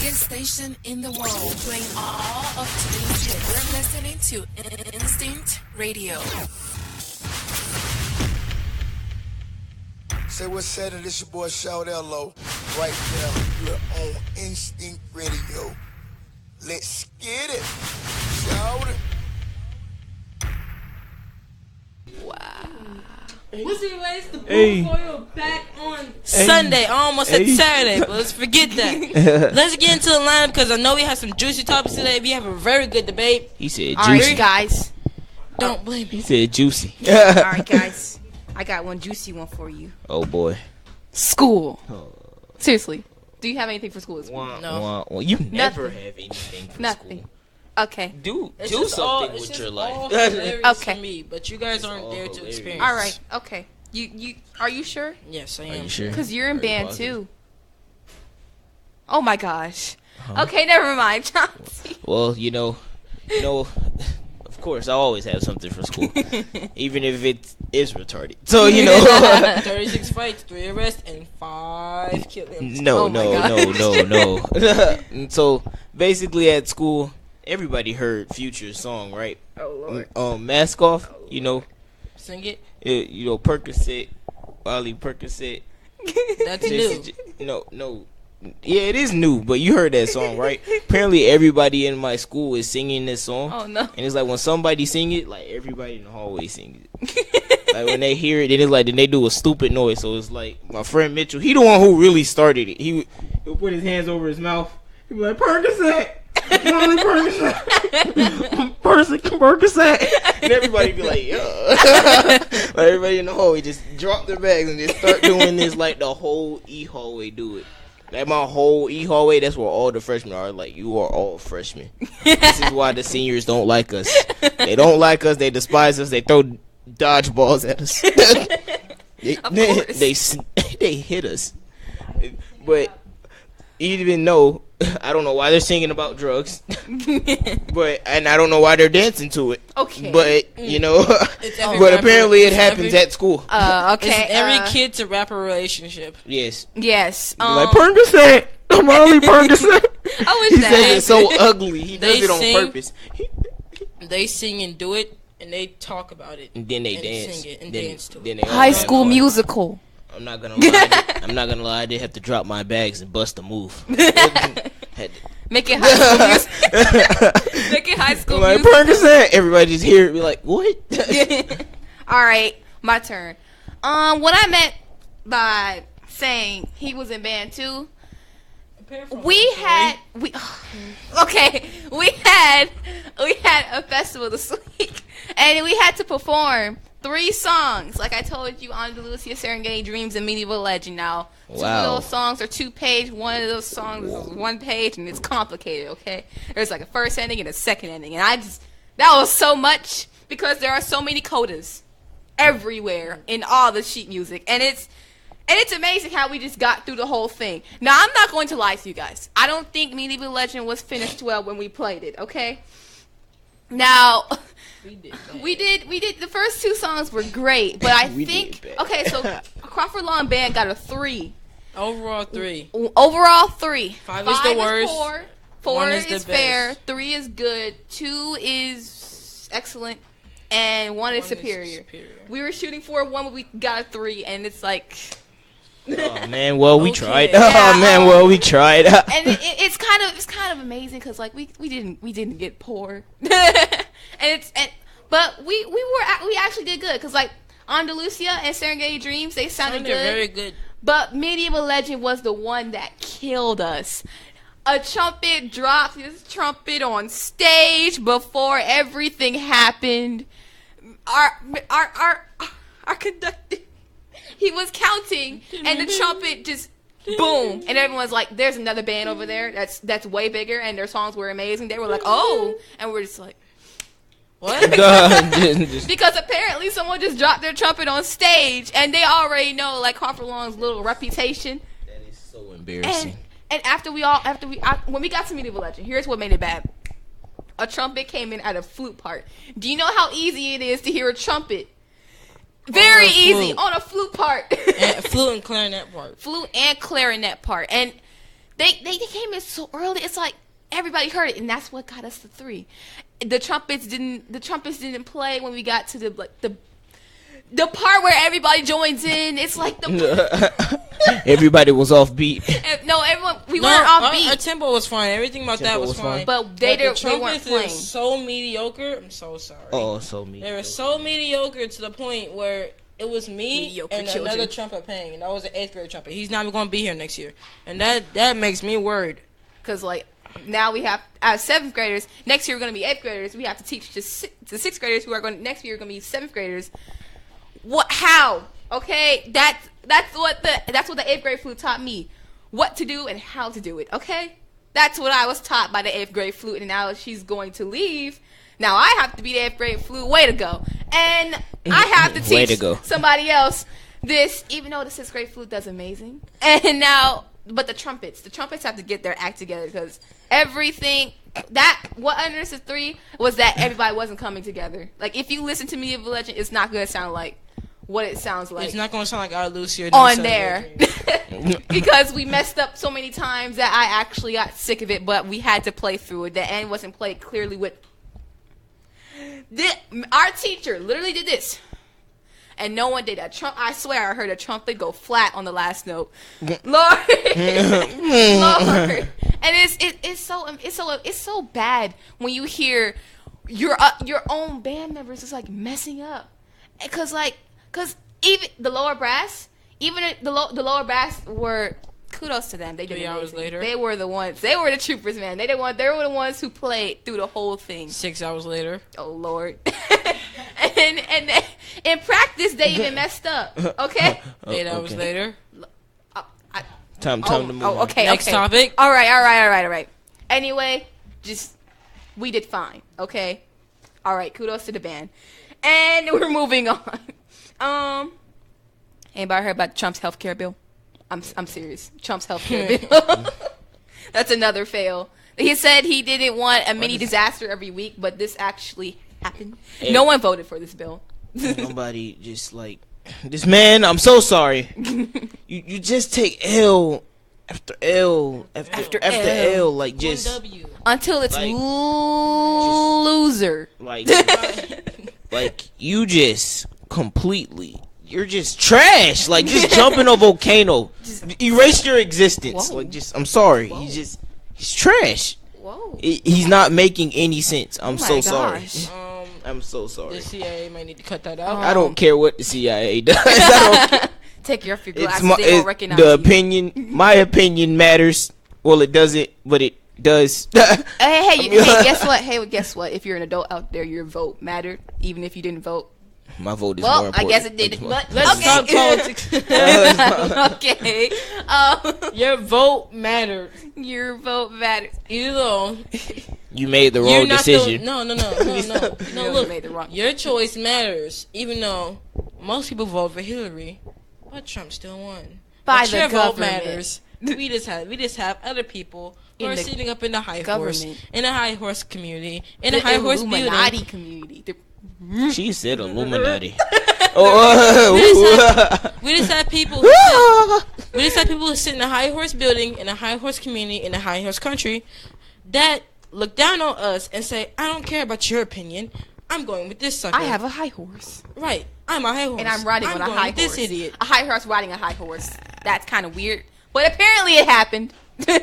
biggest station in the world, playing all of today's hits. You're listening to Instinct Radio. Say what's said, and this your boy Shout Ello. Right now, you're on Instinct Radio. Let's get it. Shout it. What's the ways to pull for you back on Sunday? I almost said Saturday, but let's forget that. Let's get into the lineup because I know we have some juicy topics today. We have a very good debate. He said All juicy. right, guys. Don't blame me. He said juicy. All right, guys. I got one juicy one for you. Oh boy. School. Seriously. Do you have anything for school this week? No. Well, you never have anything for Nothing. school. Okay. Do It's something just with your all life. hilarious Okay. to me, but you guys aren't all there to hilarious. experience. All right. Okay. You are you sure? Yes, I Are am. you sure? Because you're in Are you band positive? too. Oh my gosh. Okay, never mind. Chauncey. Well, you know, of course, I always have something for school, even if it is retarded. So 36 fights, 3 arrests, and 5 killings. No, Oh my no. And so basically, at school, everybody heard Future's song, right? Oh Lord. Mask Off. Sing it. Percocet, Wally Percocet. That's new. No. Yeah, it is new, but you heard that song, right? Apparently, everybody in my school is singing this song. Oh no. And it's like when somebody sing it, like everybody in the hallway sings it. Like when they hear it, then it's like then they do a stupid noise. So it's like my friend Mitchell, he the one who really started it. He'll put his hands over his mouth. He'll be like, Percocet, Wally Percocet, Percocet, and everybody be like, yeah. Like everybody in the hallway just drop their bags and just start doing this like the whole E hallway do it. Like my whole E hallway, that's where all the freshmen are. Like, you are all freshmen. This is why the seniors don't like us. They don't like us. They despise us. They throw dodgeballs at us. They hit us. But even though I don't know why they're singing about drugs, and I don't know why they're dancing to it. Okay. But It's every but rapper- apparently it it's happens every- at school. Okay. It's every kid to rapper relationship. Yes. Yes. Like Percocet, Molly Percocet. I wish He that. says it so ugly. He does They it on sing- purpose. They sing and do it, and they talk about it. And then they and dance. sing it and then, dance to then it. they all High dance School on it. Musical. I'm not gonna lie. I'm not gonna lie. I did have to drop my bags and bust a move. Had to- Make it High School Musical. Make it High School like Musical. Percocet. Everybody just hear it, be like, "What?" All right, my turn. What I meant by saying he was in band too, we had a festival this week, and we had to perform 3 songs. Like I told you, Andalusia, Serengeti Dreams, and Medieval Legend. Now, 2 Wow. of those songs are 2-page. One of those songs is 1 page, and it's complicated. Okay, there's like a first ending and a second ending, and that was so much because there are so many codas everywhere in all the sheet music, and it's amazing how we just got through the whole thing. Now, I'm not going to lie to you guys. I don't think Medieval Legend was finished well when we played it, okay? Now, we did. The first 2 songs were great, but I We think did bad. okay. So Crawford Lawn Band got a 3. Overall 3. Overall 3. 5 is the worst. 4. 4 1 is, is the fair. best. 3 is good. 2 is excellent, and 1 is superior. We were shooting for a 1, but we got a 3, and it's like. Oh man, well we Okay. tried. Yeah, Oh man, well we tried. And it's kind of amazing because like we didn't get poor, but we actually did good because like Andalusia and Serengeti Dreams, they sounded good. Very good. But Medieval Legend was the one that killed us. A trumpet dropped his trumpet on stage before everything happened. Our conductor, he was counting, and the trumpet just boom, and everyone's like, "There's another band over there that's way bigger, and their songs were amazing." They were like, "Oh," and we're just like, What? Just- because apparently someone just dropped their trumpet on stage, and they already know like Crawford Long's little reputation. that is so embarrassing. And when we got to Medieval Legend, here's what made it bad. A trumpet came in at a flute part. Do you know how easy it is to hear a trumpet? Very easy flute. on a flute part. And flute and clarinet part. Flute and clarinet part. And They came in so early. It's like everybody heard it, and that's what got us to 3. The trumpets didn't play when we got to the part where everybody joins in. It's like everybody was off beat. No, we weren't off beat. Our tempo was fine. Everything about that was fine. But they weren't trumpets playing. were so mediocre. I'm so sorry. Oh, so mediocre. They were so mediocre to the point where it was me Mediocre and children. another trumpet playing, and that was an 8th grade trumpet. He's not going to be here next year, and that makes me worried. Because like now we have as 7th graders. Next year we're going to be 8th graders. We have to teach the 6th graders who are going next year are going to be 7th graders. What? How? Okay, that's what the 8th grade flute taught me. What to do and how to do it. Okay, that's what I was taught by the 8th grade flute, and now she's going to leave. Now I have to be the 8th grade flute. Way to go! And I have to teach somebody else this, even though the 6th grade flute does amazing. And now, but the trumpets have to get their act together because everything. What understood 3 was that everybody wasn't coming together. Like if you listen to Media Village, it's not going to sound like what it sounds like. It's not going to sound like our Lucia on there because we messed up so many times that I actually got sick of it. But we had to play through it. The end wasn't played clearly with. Our teacher literally did this, and no one did that. I swear, I heard a trumpet go flat on the last note. Lord, Lord, and it's so bad when you hear your own band members is like messing up, because even the lower brass, the lower brass were. Kudos to them. They did 3 hours later. They were the ones. They were the troopers, man. They were the ones who played through the whole thing. 6 hours later. Oh Lord. and in practice, they even messed up. Okay. 8 hours later. Time to move on. Okay. Next topic. All right. Anyway, we did fine. Okay. All right. Kudos to the band, and we're moving on. Anybody heard about Trump's healthcare bill? I'm serious. Trump's healthcare bill. That's another fail. He said he didn't want a mini disaster every week, but this actually happened. No one voted for this bill. Nobody just like this man. I'm so sorry. You just take L after L after L like just W. Until it's like, loser. Like you just completely. You're just trash. Like just jumping a volcano. Erase your existence. Whoa. Like I'm sorry. Whoa. He's trash. Whoa. He's not making any sense. I'm so sorry. Gosh. I'm so sorry. The CIA might need to cut that out. I don't care what the CIA does. I don't, Take your glasses. it's They won't recognize the you. opinion. My opinion matters. Well, it doesn't, but it does. Hey, guess what? If you're an adult out there, your vote mattered, even if you didn't vote. My vote is Well, more important. I guess it did. But Let's talk politics. Okay. Your vote mattered. Your vote matters. You know, You made the you're wrong not decision. No. You Look, made the wrong. your choice matters. Even though most people vote for Hillary, but Trump still won. By But the your vote government. matters. We just have other people who In are the sitting up in the high horse, government. in the high horse community, in The the high horse building. Illuminati community. She said Illuminati. We just have people. We just have people who sit in the high horse building, in a high horse community, in a high horse country, that look down on us and say, "I don't care about your opinion. I'm going with this sucker." I have a high horse. Right. I'm a high horse. And I'm riding on a going high with horse. This idiot. A high horse riding a high horse. That's kind of weird. But apparently it happened. and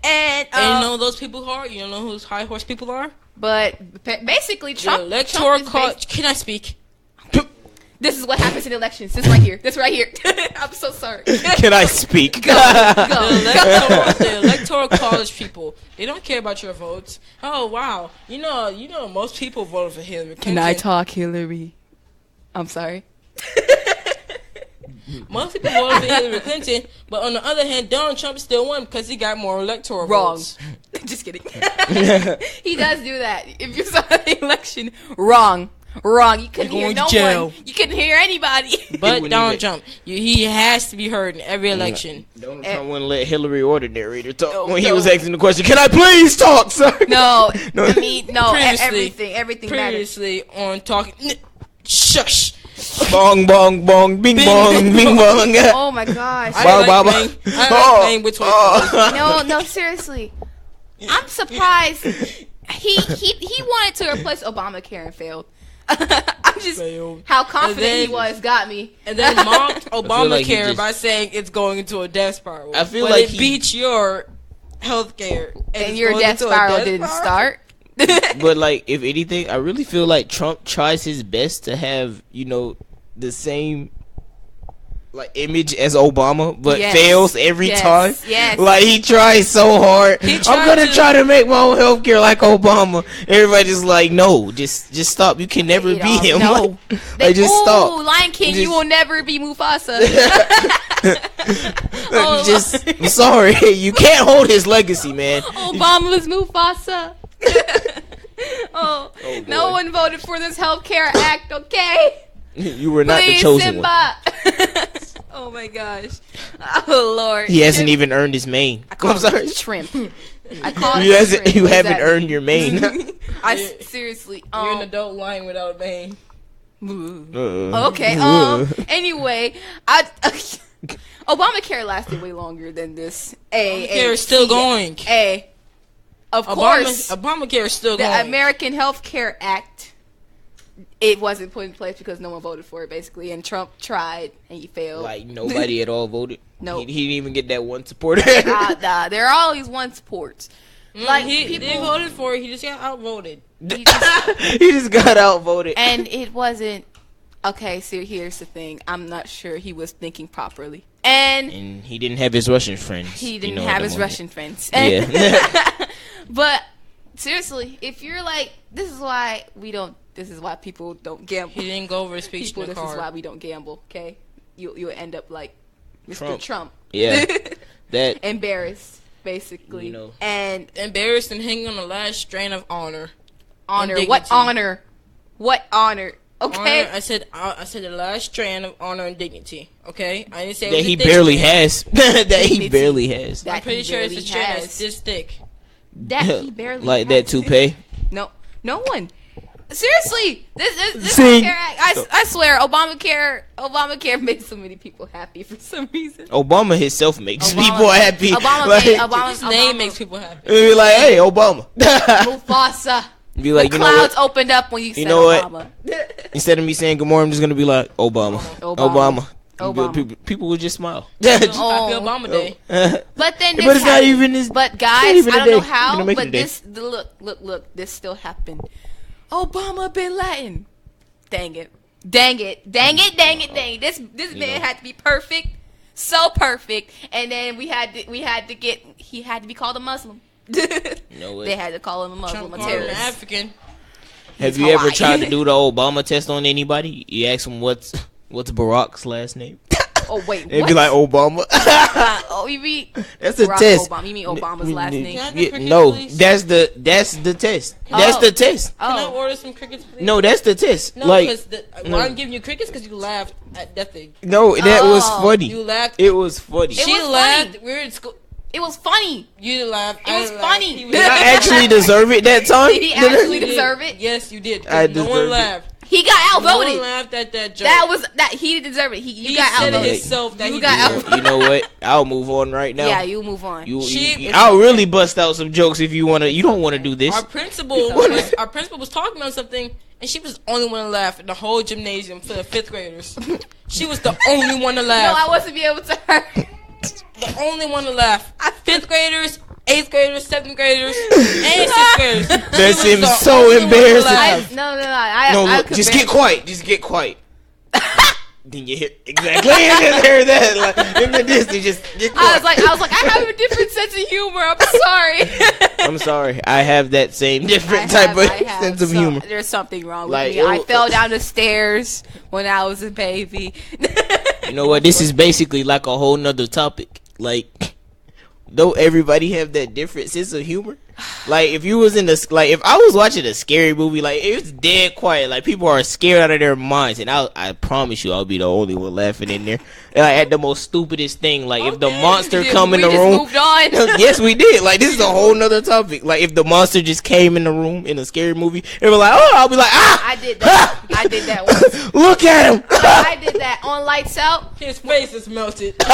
And you know those people who are? You don't know whose high horse people are? But basically, The Trump. electoral Trump is college. Can I speak? This is what happens in elections. This right here. I'm so sorry. Can I speak? Go. The electoral college people. They don't care about your votes. Oh wow. You know most people voted for Hillary Clinton. Can I talk, Hillary? I'm sorry. Most people voted for Hillary Clinton, but on the other hand, Donald Trump still won because he got more electoral Wrong. votes. Just kidding. He does do that. If you saw the election, wrong. You couldn't hear going to no jail. one. You couldn't hear anybody. But wouldn't Donald even- Trump, he has to be heard in every election. Donald Trump wouldn't let Hillary or the narrator talk when he no. was asking the question. Can I please talk, sir? No, No. I mean, no, Previously- everything matters. Previously on talking, shush. Bong bong bong, bing bong, bing bong. Oh my gosh. I Wow, like wow, playing, wow. I Oh, like playing with toy cars. No, seriously. I'm surprised he wanted to replace Obamacare and failed. I'm just Failed. how confident And then- he was got me. And then mocked Obamacare like he just- by saying it's going into a death spiral. I feel but like it he- beats your healthcare. And it's your going death into a spiral death didn't spiral? start. But like, if anything, I really feel like Trump tries his best to have, you know, the same like image as Obama, but Yes. fails every Yes. time. Yes. Like he tries so hard. He I'm tried gonna to- try to make my own healthcare like Obama. Everybody's like, no, just stop. You can never You be know, him. no. Like, just Ooh, stop. Lion King, you Just- will never be Mufasa. I'm sorry, you can't hold his legacy, man. Obama's Mufasa. Oh, Oh, no boy. one voted for this healthcare act, okay? You were not Please, the chosen one. Simba. Oh my gosh. Oh Lord. He hasn't even earned his main. I'm sorry. Shrimp. I call You, it shrimp. you What does haven't that earned your main. seriously. You're an adult lion without a mane. Okay. Anyway, Obamacare lasted way longer than this. Obamacare is still going. Of course, Obamacare is still the going. American Health Care Act. It wasn't put in place because no one voted for it, basically, and Trump tried and he failed. Like nobody at all voted. No. he didn't even get that one supporter. Nah, there are always one supports. Like he people voted for it. He just got outvoted. he just- He just got outvoted. and it wasn't okay. So here's the thing: I'm not sure he was thinking properly, and And he didn't have his Russian friends. he you didn't know, have at the his moment. Russian friends. Yeah. But seriously, if you're like, this is why we don't. This is why people don't gamble. He didn't go over his speech People, in the this is why car. we don't gamble. Okay, you'll end up like Mr. Trump. Trump. Yeah. That Embarrassed, basically, You know. and Embarrassed and hanging on the last strain of honor. honor. And What dignity. honor? What honor? Okay. Honor, I said the last strand of honor and dignity. Okay, I didn't say it that was he a thick barely strand. has. That he Dignity. barely has. That I'm pretty he sure it's a barely strand has. that's this thick. That he barely Like has. that toupee. No one. Seriously, this Sing. Care Act, I swear, Obamacare makes so many people happy for some reason. Obama himself makes Obama- people happy. Obama like, made Obama- His name makes people happy. be like, hey, Obama. Mufasa. Be like, The you know clouds what? opened up when you said know what? Obama. Instead of me saying good morning, I'm just gonna be like Obama. Obama. People would just smile. Happy Oh. Obama Day. But then this But it's not happened. even this. But not guys, even I a don't know day. how, Gonna make it a but day. look, this still happened. Obama Bin Laden. Dang it. This man had to be perfect. So perfect. And then he had to be called a Muslim. know what? They had to call him a Muslim, Trump a called him terrorist. African. Have He's you ever Hawaiian. tried to do the Obama test on anybody? You ask them what's Barack's last name. Oh wait, They'd what? be like Obama. Oh, you mean That's a Barack test. Obama. You mean Obama's last name? Can I Yeah, cricket, no, please? that's the test. That's Oh. the test. Can I Oh, order some crickets, please? No, that's the test. No, like because no. I'm giving you crickets because you laughed at that thing. no, that was Oh. funny. You laughed. It was funny. It She was laughed. funny. We were in school. it was funny. You laughed. It was I laughed. funny. He was Did I actually deserve it that time? Did he actually You did. deserve it? Yes, you did. 'cause I no deserved one it. laughed. He got No one outvoted. laughed at that joke. That he deserved it. You He got said it outvoted. himself that You he got deserved it. You know what? I'll move on right now. Yeah, you move on. I'll really bust out some jokes if you wanna. You don't want to do this. Our principal was talking about something, and she was the only one to laugh in the whole gymnasium for the fifth graders. She was the only one to No, laugh. I wasn't be able to hurt. The only one to laugh. Fifth graders, eighth graders, seventh graders, and sixth graders. That She seems was the so only one to embarrassing. laugh. No. No, I look, could just bear- get quiet. Just get quiet. Then you hear exactly. You just hear that like in the distance. Just get I quiet. was like, I have a different sense of humor. I'm sorry. I'm sorry. I have that same different I type of have sense of some- humor. There's something wrong with Like, me. I it- fell down the stairs when I was a baby. You know what? This is basically like a whole nother topic. Like, though everybody have that different sense of humor, Like if you was in the like if I was watching a scary movie, like it's dead quiet, like people are scared out of their minds, and I promise you I'll be the only one laughing in there. Like at the most stupidest thing, like if the monster come in the room. Moved on. Yes, we did. Like this is a whole nother topic. Like if the monster just came in the room in a scary movie, they were like, oh, I'll be like, I did that. I did that once. Look at him. I did that on Lights Out. His face is melted. When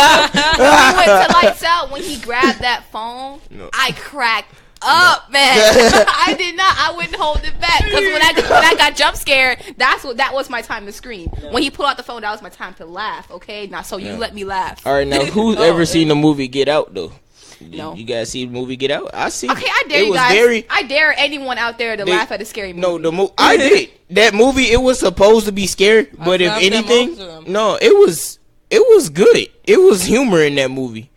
we went to Lights Out, when he grabbed that phone, I cracked up, man. I did not. I wouldn't hold it back because when I got jump scared, that was my time to scream. When he pulled out the phone, that was my time to laugh. Okay, now so you let me laugh. All right, now who's ever seen the movie Get Out though? No. You guys see the movie Get Out? I see. Okay, I dare you guys. I dare anyone out there to laugh at a scary movie. No, I did. That movie, it was supposed to be scary, but if anything, no, it was good. It was humor in that movie.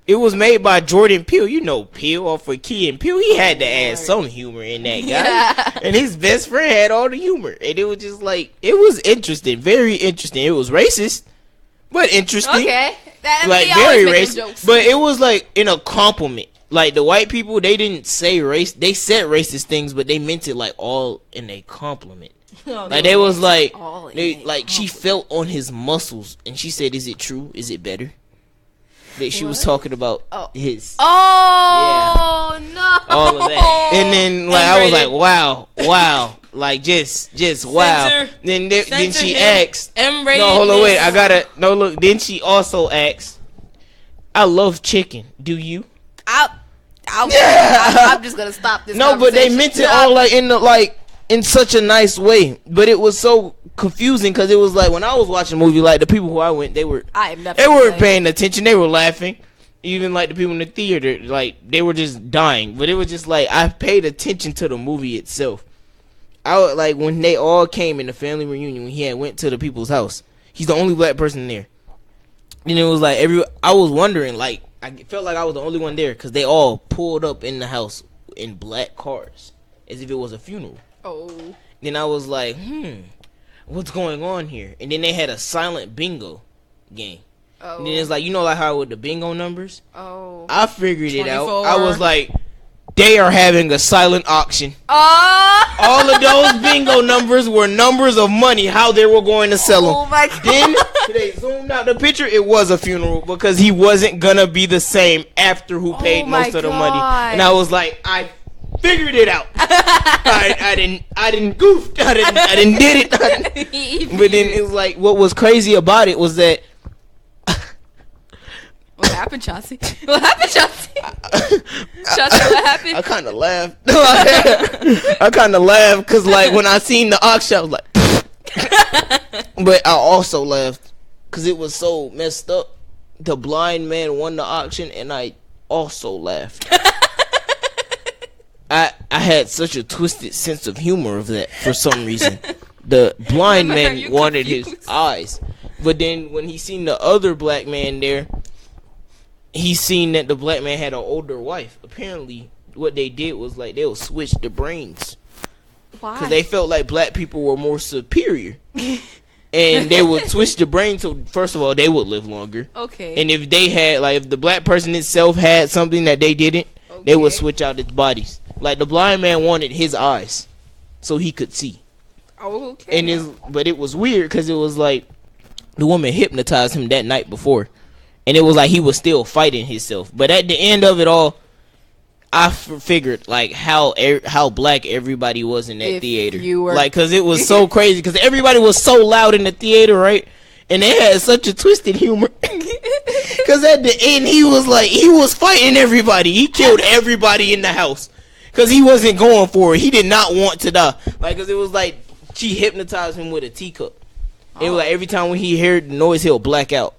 It was made by Jordan Peele. You know Peele off of Key and Peele. He had to add some humor in that guy. Yeah. And his best friend had all the humor. And it was just like, it was interesting. Very interesting. It was racist, but interesting. Okay. Like very racist. Jokes. But it was like in a compliment. Like the white people, they didn't say race. They said racist things, but they meant it like all in a compliment. Like they was like, she felt on his muscles. And she said, is it true? Is it better? That she was talking about his. Oh yeah. No! All of that, and then like I was like, wow, like just wow. Then she asked, no, hold on, wait, I gotta no look. Then she also asked, I love chicken. Do you? I'm just gonna stop this. No, but they meant it all like in such a nice way, but it was so confusing because it was like when I was watching a movie, like the people who I went, they weren't paying attention, they were laughing. Even like the people in the theater, like they were just dying. But it was just like I paid attention to the movie itself. I would, like when they all came in the family reunion when he had went to the people's house. He's the only black person there, and it was like I was wondering, like I felt like I was the only one there because they all pulled up in the house in black cars as if it was a funeral. Oh. Then I was like, what's going on here? And then they had a silent bingo game. Oh. And then it's like, you know, like how with the bingo numbers? Oh. I figured it out. I was like, they are having a silent auction. All of those bingo numbers were numbers of money, how they were going to sell them. Oh my God. Then they zoomed out the picture. It was a funeral because he wasn't going to be the same after who paid most of the money. And I was like, I figured it out. I didn't goof. I didn't did it. But then it was like, what was crazy about it was that. What happened, Chauncey? What happened, Chauncey? Chauncey, what happened? I kind of laughed. I kind of laughed because like when I seen the auction, I was like, but I also laughed because it was so messed up. The blind man won the auction, and I also laughed. I had such a twisted sense of humor of that for some reason. The blind man wanted his eyes, but then when he seen the other black man there, he seen that the black man had an older wife. Apparently, what they did was like they'll switch the brains. Why? Because they felt like black people were more superior. And they would switch the brain so first of all they would live longer. Okay. And if they had like if the black person itself had something that they didn't, they would switch out its bodies. Like the blind man wanted his eyes so he could see. Oh, okay. But it was weird because it was like the woman hypnotized him that night before. And it was like he was still fighting himself. But at the end of it all, I figured like how black everybody was in that theater. Like, because it was so crazy. Because everybody was so loud in the theater, right? And they had such a twisted humor. Because at the end, he was fighting everybody. He killed everybody in the house. Because he wasn't going for it. He did not want to die. Like, because it was like she hypnotized him with a teacup. It was like every time when he heard the noise, he'll black out.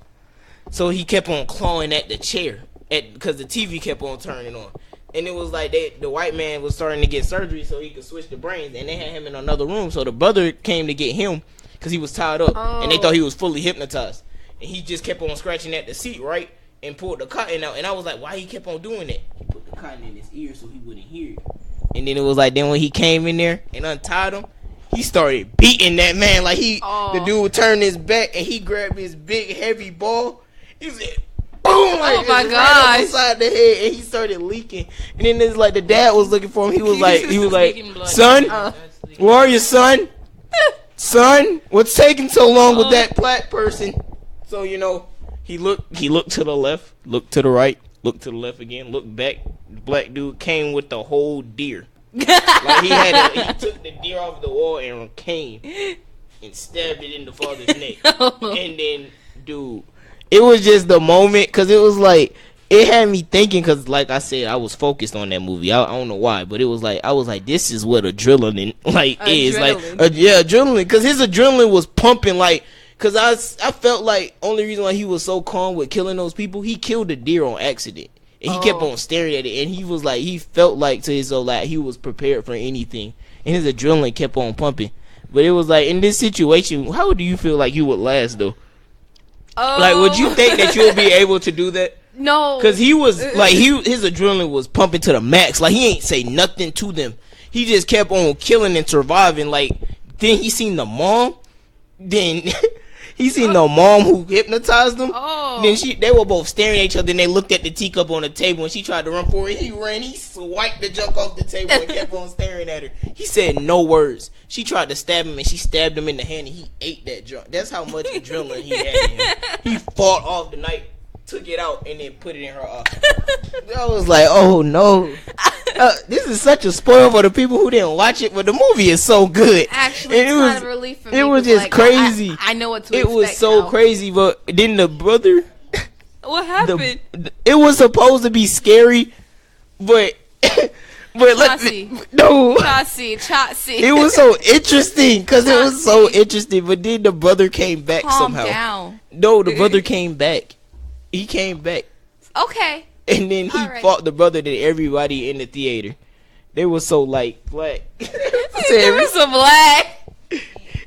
So he kept on clawing at the chair because the TV kept on turning on. And it was like the white man was starting to get surgery so he could switch the brains. And they had him in another room. So the brother came to get him because he was tied up. And they thought he was fully hypnotized. And he just kept on scratching at the seat, right? And pulled the cotton out. And I was like, why he kept on doing that? He put the cotton in his ear so he wouldn't hear it. And then it was like, then when he came in there and untied him, he started beating that man. Like the dude turned his back and he grabbed his big heavy ball. He said, boom! boom! Like, Oh my right gosh. upside the head, and he started leaking. And then it's like the dad was looking for him. He was like, Leaking blood. son, Oh. where are you, son? Son, what's taking so long with that black person? So he looked to the left, looked to the right, looked to the left again, looked back. The black dude came with the whole deer. Like he took the deer off the wall and came and stabbed it in the father's neck. And then, dude, it was just the moment, because it was like, it had me thinking, because like I said, I was focused on that movie. I don't know why, but it was like, I was like, this is what adrenaline is. Like, adrenaline, because his adrenaline was pumping, like, because I felt like only reason why he was so calm with killing those people, he killed the deer on accident. And he kept on staring at it, and he was like, he felt like to his soul like he was prepared for anything, and his adrenaline kept on pumping. But it was like, in this situation, how do you feel like you would last though? Like, would you think that you would be able to do that? No. Because he was like, his adrenaline was pumping to the max. Like, he ain't say nothing to them. He just kept on killing and surviving. Like, then he seen the mom. Then he seen the mom who hypnotized them. Then they were both staring at each other, and they looked at the teacup on the table, and she tried to run for it. He ran, he swiped the junk off the table and kept on staring at her. He said no words. She tried to stab him, and she stabbed him in the hand, and he ate that junk. That's how much adrenaline he had in him. He fought off the knife, took it out, and then put it in her office. I was like, oh no. This is such a spoil for the people who didn't watch it, but the movie is so good. Actually, it's kind of a relief for me. It was 'cause, just like, crazy. I know what to expect. It was so now. crazy, but then the brother, What happened? it was supposed to be scary, but Chauncey. no. Chauncey. It was so interesting because it was so interesting, but then the brother came back Calm somehow. down. No, the brother came back. He came back. Okay. And then he Alright. fought the brother to everybody in the theater. They were so like black. There was some black.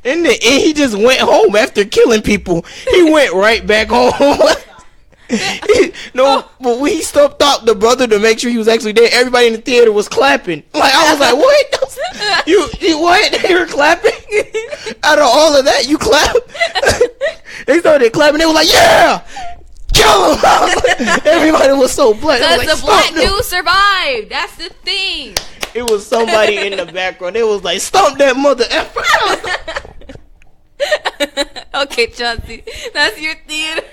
In the end, he just went home after killing people. He went right back home. But when he stopped out the brother to make sure he was actually there, everybody in the theater was clapping. Like, I was like, what? You what? They were clapping? Out of all of that, you clap? They started clapping. They were like, yeah! Kill him! Everybody was so black. Because Like, the black "Stomp them." dude survived. That's the thing. It was somebody in the background. It was like, stomp that mother effer. Okay, Chauncey. That's your theater.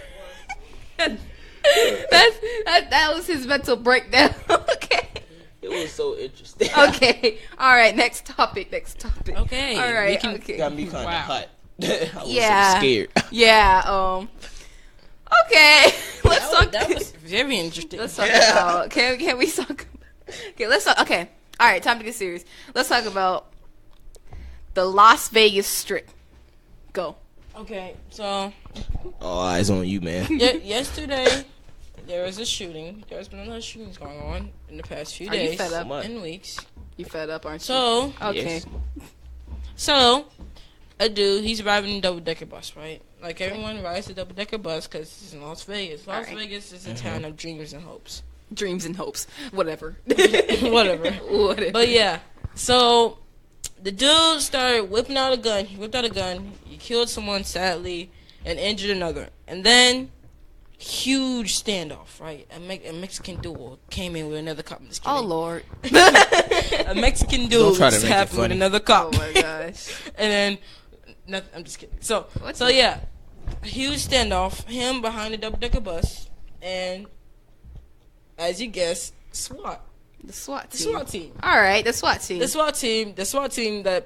That was his mental breakdown. Okay. It was so interesting. Okay. All right. Next topic. Okay. All right. we can- Okay. Got me kind of hot. I was Yeah. so scared. Yeah. Okay. Let's talk. That was very interesting. Let's talk about. Can we talk? Okay. Let's talk. Okay. All right. Time to get serious. Let's talk about the Las Vegas Strip. Go. Okay, so All eyes on you, man. yesterday there was a shooting. There's been another shootings going on in the past few Are you days fed up? and weeks. You fed up, aren't you? So, Okay. Yes. so a dude, he's riding a double-decker bus, right? Like everyone rides a double-decker bus because it's in Las Vegas. Las Alright. Vegas is a town of dreams and hopes. Dreams and hopes. Whatever. Whatever. Whatever. But yeah, so the dude started whipping out a gun. He whipped out a gun. He killed someone, sadly, and injured another. And then, huge standoff, right? A Mexican duel came in with another cop. I'm just kidding. Oh Lord. A Mexican duel Don't try to just make it happened with funny. another cop. Oh my gosh. And then, nothing, I'm just kidding. So What the- yeah, a huge standoff. Him behind the double-decker bus, and as you guessed, SWAT. The SWAT The team. SWAT team. All right, the SWAT team. The SWAT team, the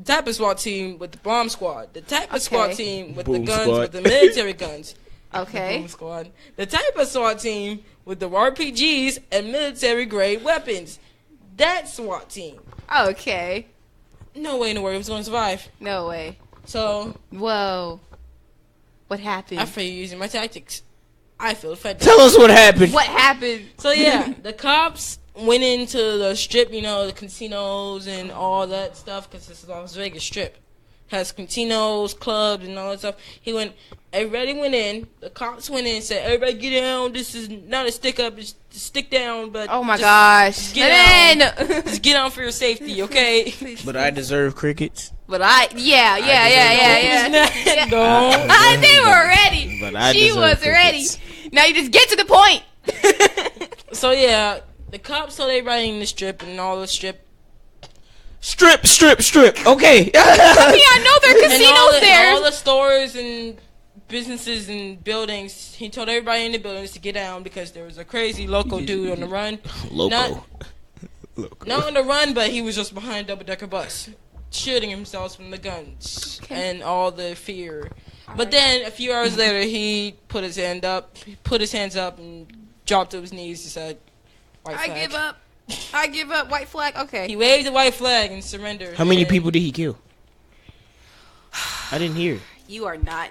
type of SWAT team with the bomb squad. The type of SWAT Okay. team with Boom the guns, squad. with the military guns. Okay. Boom squad. The type of SWAT team with the RPGs and military grade weapons. That SWAT team. Okay. No way in the world it was going to survive. No way. So, Whoa. What happened? I feel you using my tactics. I feel offended. Tell us what happened. What happened? So yeah, the cops went into the strip, you know, the casinos and all that stuff, because it's Las Vegas Strip. Has casinos, clubs, and all that stuff. Everybody went in. The cops went in and said, everybody get down. This is not a stick up, it's a stick down, but Oh my just gosh. get And just get down for your safety, okay? But I deserve crickets. But yeah. Don't. They were ready. But I She deserve was ready. crickets. Now you just get to the point. So yeah, the cops told everybody in the strip and all the strip. Strip. Okay. I mean, I know there are And casinos there. all the stores and businesses and buildings. He told everybody in the buildings to get down because there was a crazy local dude on the run. Loco. Not on the run, but he was just behind a double-decker bus, shooting himself from the guns and all the fear. But then a few hours later, he put his hands up, and dropped to his knees. He said, "White flag." I give up. White flag. Okay. He waved the white flag and surrendered. How many And people did he kill? I didn't hear. You are not.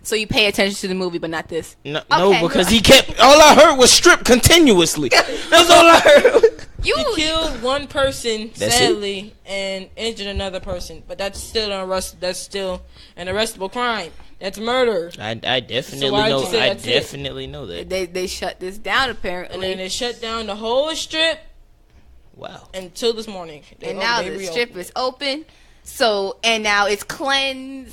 So you pay attention to the movie, but not this. No, Okay. no, because he kept. All I heard was strip continuously. That's all I heard. You He killed one person, That's sadly, and injured another person. But that's still an arrestable crime. That's murder. I definitely why'd you know. say I that's it? definitely know that. They shut this down apparently. And then they shut down the whole strip Wow. until this morning. And now they the reopened strip is open. So and now it's clean.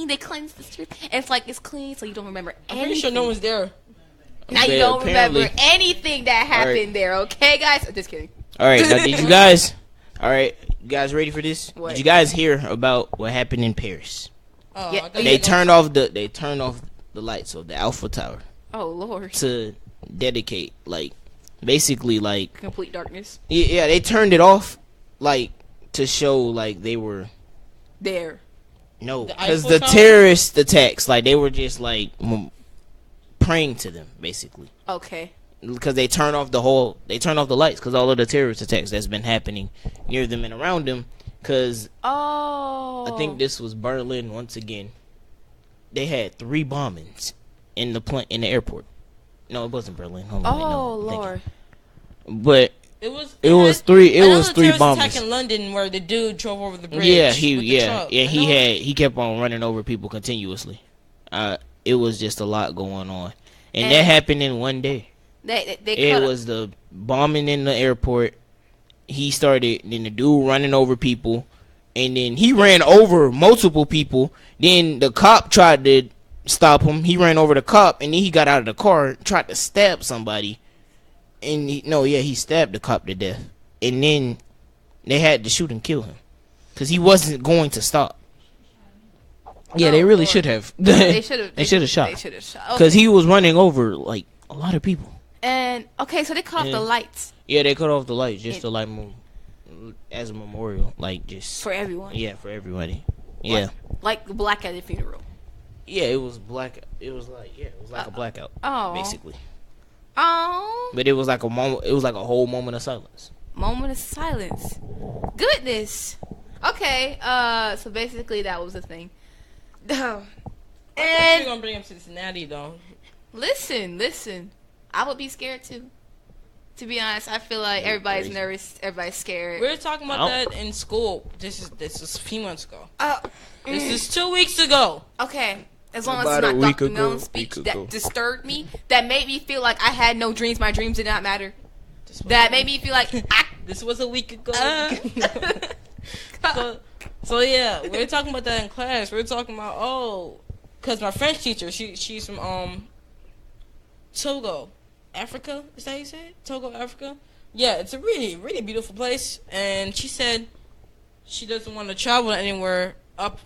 They cleansed the strip. And it's like it's clean, so you don't remember I'm anything. pretty sure no one's there. Now you Okay, don't remember apparently. anything that happened there. Okay, guys. I'm just kidding. All right, now did you guys? All right, you guys ready for this? What? Did you guys hear about what happened in Paris? Oh, Yeah, I thought they you They were turned off the lights of the Alpha Tower Oh Lord. to dedicate, like, basically, like, Complete darkness. yeah, they turned it off, like, to show, like, they were There. no, The because Eiffel the Tower? terrorist attacks, like, they were just like praying to them, basically. Okay. Because they turned off the lights because all of the terrorist attacks that's been happening near them and around them. Because Oh. I think this was Berlin once again. They had 3 bombings in the airport. No, it wasn't Berlin. Hold on, wait, no, Oh I'm thinking. Lord. But It was was three another terrorist bombings. attack in London where the dude drove over the bridge. yeah, with the truck. he kept on running over people continuously. It was just a lot going on, and that And- happened in one day. They It cut was the bombing in the airport. He started, then the dude running over people, and then he ran over multiple people. Then the cop tried to stop him. He ran over the cop, and then he got out of the car, tried to stab somebody, and he stabbed the cop to death. And then they had to shoot and kill him because he wasn't going to stop. Yeah, they really Lord. should have. They should have. They should have shot They should have shot. because he was running over like a lot of people. And okay, so they cut off Yeah. the lights Yeah, they cut off the lights just It- to like as a memorial, like just for everyone. for everybody. Yeah, Like the black at the funeral. yeah, it was black. It was like a blackout Oh. basically. Oh. But it was like a moment. It was like a whole moment of silence. Moment of silence. Goodness. Okay. So basically that was the thing. You're And gonna bring him to Cincinnati though. listen. I would be scared too. To be honest, I feel like everybody's crazy. nervous. Everybody's scared. We were talking about Oh. that in school. This is a few months ago. This Mm. is 2 weeks ago. Okay. As long as About it's a not week Dr. ago, Nolan's speech week that ago. disturbed me, that made me feel like I had no dreams. My dreams did not matter. This was That a- made me feel like This was a week ago. Uh. so yeah, we were talking about that in class. We were talking about because my French teacher, she's from Togo, Africa. Is that how you say it? Togo, Africa. Yeah, it's a really really beautiful place. And she said she doesn't want to travel anywhere up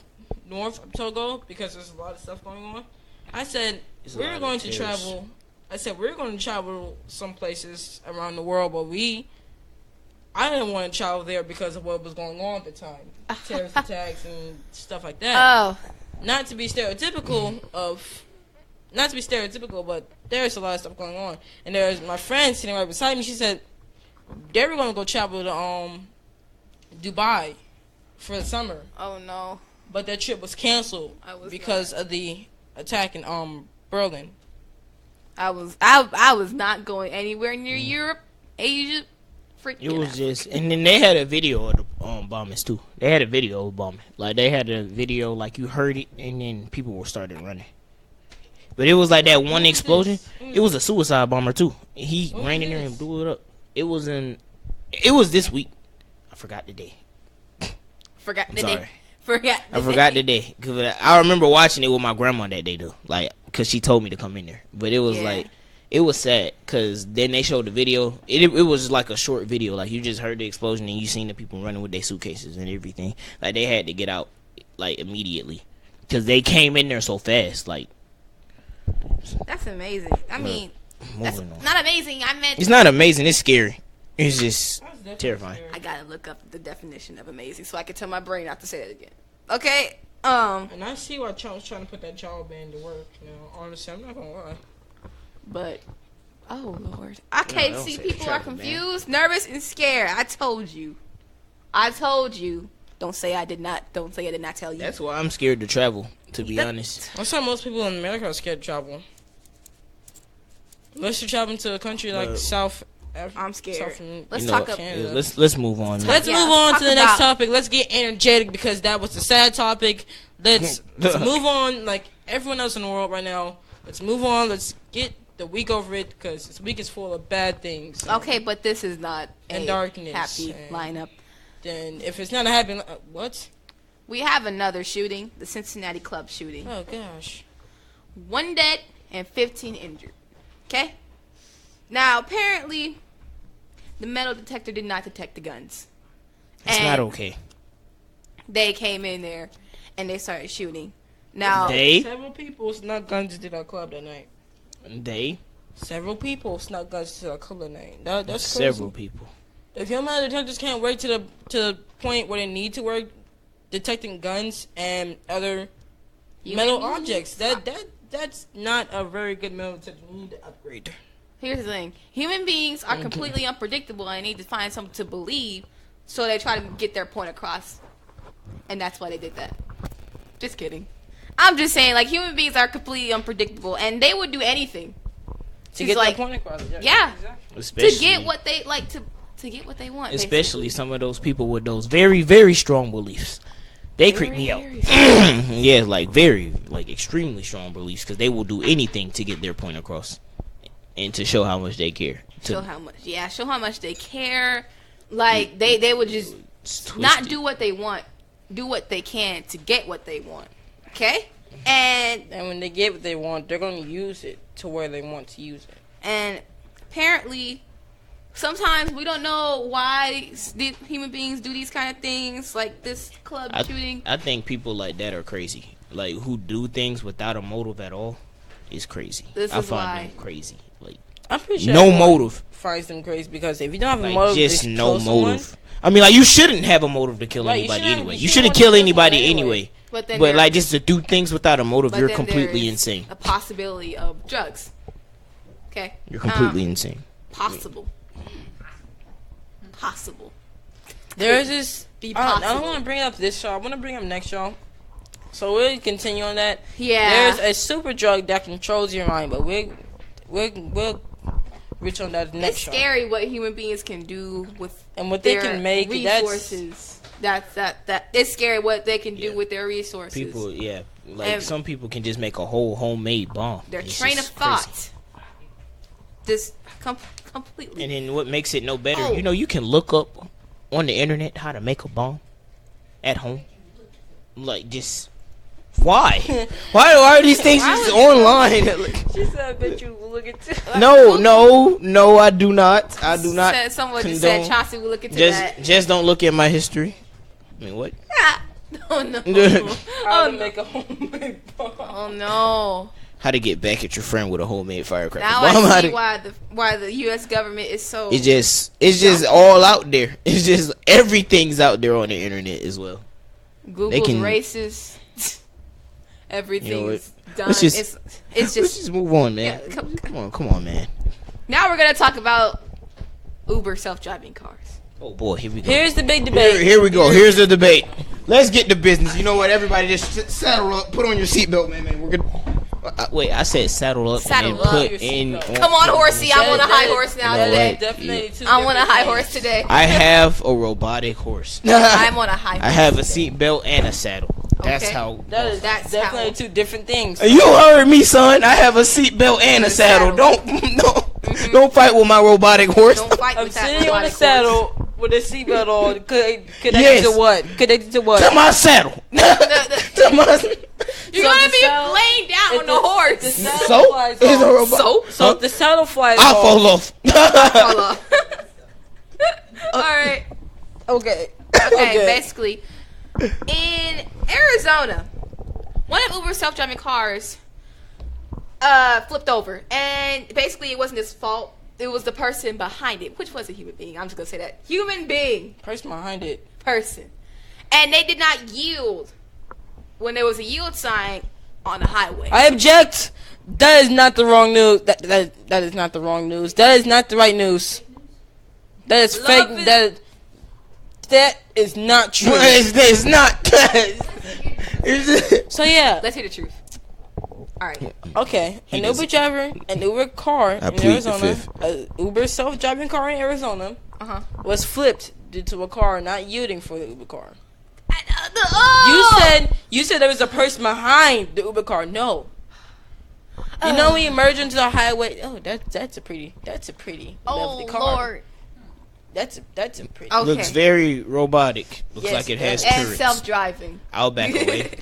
north of Togo because there's a lot of stuff going on. I said There's a lot we're of going to terrorists. travel. I said we're going to travel some places around the world, but I didn't want to travel there because of what was going on at the time, terrorist attacks and stuff like that. oh, Not to be stereotypical, but there's a lot of stuff going on. And there's my friend sitting right beside me. She said they were going to go travel to Dubai for the summer, oh no. but their trip was canceled I was because of the attack in Berlin. I was not going anywhere near Europe, Asia, freaking. It was just, and then they had a video of the bombings too. They had a video of bombing, like they had a video, like you heard it, and then people were started running. But it was like that one explosion. It was a suicide bomber too. He ran in there and blew it up. It was this week. I forgot the day. Forgot the sorry. day. Forgot. I forgot the day. 'Cause I remember watching it with my grandma that day though. Like, because she told me to come in there. But it was Yeah. like, it was sad because then they showed the video. It was like a short video. Like, you just heard the explosion and you seen the people running with their suitcases and everything. Like, they had to get out, like, immediately because they came in there so fast. Like, That's amazing. I mean, that's moving on. not amazing. I meant It's not amazing. It's scary. It's just terrifying. I gotta look up the definition of amazing so I can tell my brain not to say that again. Okay. And I see why Trump's trying to put that job ban to work. You know, honestly, I'm not gonna lie. But oh Lord, I can't don't see say people are travel ban. confused, nervous, and scared. I told you. Don't say I did not. Don't say I did not tell you. That's why I'm scared to travel, to be honest. That's why most people in America are scared to travel. Unless you're traveling to a country like Well, South Africa. I'm scared. Let's You know, talk up. Canada. Let's move on. Man. Let's Yeah, move on talk to the next about- topic. Let's get energetic because that was a sad topic. Let's move on like everyone else in the world right now. Let's move on. Let's get the week over it because this week is full of bad things. Okay, but this is not And a darkness, happy and- lineup. Then if it's not a happy, what? We have another shooting, the Cincinnati club shooting. Oh gosh. 1 dead and 15 injured. Okay? Now, apparently, the metal detector did not detect the guns. It's not okay. They came in there and they started shooting. Now, Several people snuck guns into that club that night. They Several people snuck guns to that club that night. That's crazy. several people. If your metal detectors can't work to the point where they need to work, detecting guns and other metal objects, that's not a very good metal detector. You need to upgrade. here's the thing. Human beings are completely unpredictable and need to find something to believe, so they try to get their point across. And that's why they did that. Just kidding. I'm just saying, like, human beings are completely unpredictable, and they would do anything. To She's get like, that point across. yeah, Especially, to get what they like to get what they want. especially some of those people with those very, very strong beliefs. They creep me out. Yeah, like extremely strong beliefs because they will do anything to get their point across and to show how much they care. Show how much they care. Like they would just not do what they want, do what they can to get what they want. Okay, and when they get what they want, they're going to use it to where they want to use it. And apparently, sometimes we don't know why human beings do these kind of things, like this club shooting. I think people like that are crazy. Like, who do things without a motive at all is crazy. This I is find why. them crazy. Like, I'm pretty sure no everyone motive. finds them crazy because if you don't have a Like, motive, just to no kill someone, motive. I mean, like, you shouldn't have a motive to kill Right, you anybody shouldn't- anyway. you You shouldn't shouldn't kill want to kill anybody someone anyway. But then But like, there's- just to do things without a motive, but you're then completely there's insane. A possibility of drugs. Okay, You're completely insane. possible. there's this. Be I don't possible. want to bring up this show. I want to bring up next show. So we'll continue on that. Yeah. There's a super drug that controls your mind, but we'll reach on that next It's show. scary what human beings can do with And what they their can make. resources. That it's scary what they can do with their resources. People, yeah, like And- some people can just make a whole homemade bomb. Their It's train of just crazy. thought. Just completely. And then what makes it no better, Oh. you know, you can look up on the internet how to make a bomb at home. Like, just why? why are these things just online? She said, "I bet you will look at." No, I do not. I do not. Someone just condone- said Chauncey will look into that. Just don't look at my history. I mean, what? Oh no. How to make a homemade bomb. Oh no. How to get back at your friend with a homemade firecracker Now bomb? I How see to- why the U.S. government is so. it's just all out there. It's just everything's out there on the internet as well. Google's can- racist. Everything's done. Let's just- It's Let's just. just move on, man. Yeah, Come on, man. Now we're gonna talk about Uber self-driving cars. Oh boy, here we go. Here's the big debate. Here we go. Here's the debate. Let's get to business. You know what? Everybody just saddle up. Put on your seatbelt, man. We're gonna. Wait, I said saddle up Saddle and up. put Your in. seatbelt. Come on, horsey! I'm on a high horse now You know today. what? Definitely two I'm on a different high things. horse today. I have a robotic horse. I'm on a high horse. I have a seatbelt and a saddle. That's Okay. how. That's definitely how- two different things. You heard me, son. I have a seatbelt and a saddle. Don't fight with my robotic horse. Don't fight I'm with that sitting on a robotic horse. saddle with a seatbelt on. Connected Yes. to what? Connected to what? To my saddle. To my. You're So gonna the be saddle- laying down if on the horse. the saddle So? flies Is a off- robot. So? if the saddle flies I'll off. fall off. Hold on. All right. Okay. Okay. Basically, in Arizona, one of Uber's self-driving cars flipped over, and basically it wasn't his fault. It was the person behind it, which was a human being. I'm just gonna say that human being Person behind it. person, and they did not yield when there was a yield sign on the highway. I object. That is not the wrong news. That is not the wrong news. That is not the right news. That is Love fake. it. That is not true. It's not. So yeah. Let's hear the truth. All right. Okay, He an doesn't- Uber driver, an Uber car in plead the Arizona, fifth. a Uber self-driving car in Arizona Uh-huh. was flipped due to a car not yielding for the Uber car. Oh! You said there was a person behind the Uber car. No. You know when you merge into the highway. Oh, that's a pretty lovely car. Lord. That's a pretty. Okay. Looks very robotic. Looks Yes, like it has and turrets. self-driving. I'll back away.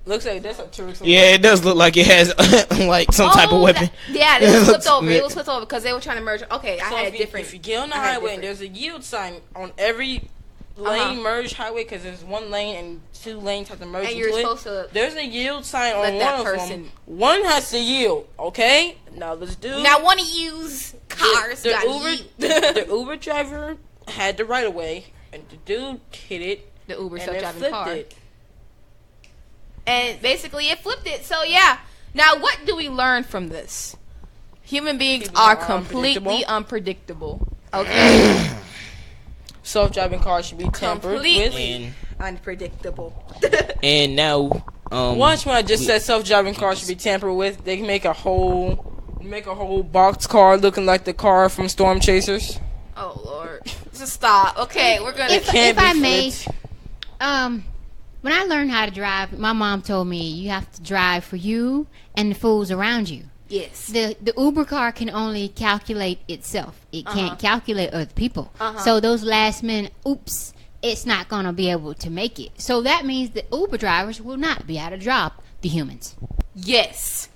Looks like that's a tourist. Yeah, it does look like it has like some type of weapon. Yeah, it was flipped over. It was flipped over because they were trying to merge. Okay, I So had if a you, different. if you get on the I had highway and different. there's a yield sign on every lane Uh-huh. merge highway because there's one lane and two lanes have to merge And into you're it. supposed to There's a yield sign let on that one of person- them. One has to yield. Okay, now let's do. Now, one of you's cars the got Uber, yield. the Uber driver had the right of way, and the dude hit it. The Uber and it self-driving flipped car. it. And basically, it flipped it. So, yeah. Now, what do we learn from this? Human beings People are are completely unpredictable. Okay? Self-driving cars should be tampered Completely. with. Unpredictable. And now, Watch when I just said self-driving cars should be tampered with. They can make a whole box car looking like the car from Storm Chasers. Oh, Lord. Just stop. Okay, we're going to... Can't If I be may, flipped. when I learned how to drive, my mom told me you have to drive for you and the fools around you. Yes. The Uber car can only calculate itself. It can't calculate other people. So those last minute, oops, it's not going to be able to make it. So that means the Uber drivers will not be able to drop the humans. Yes.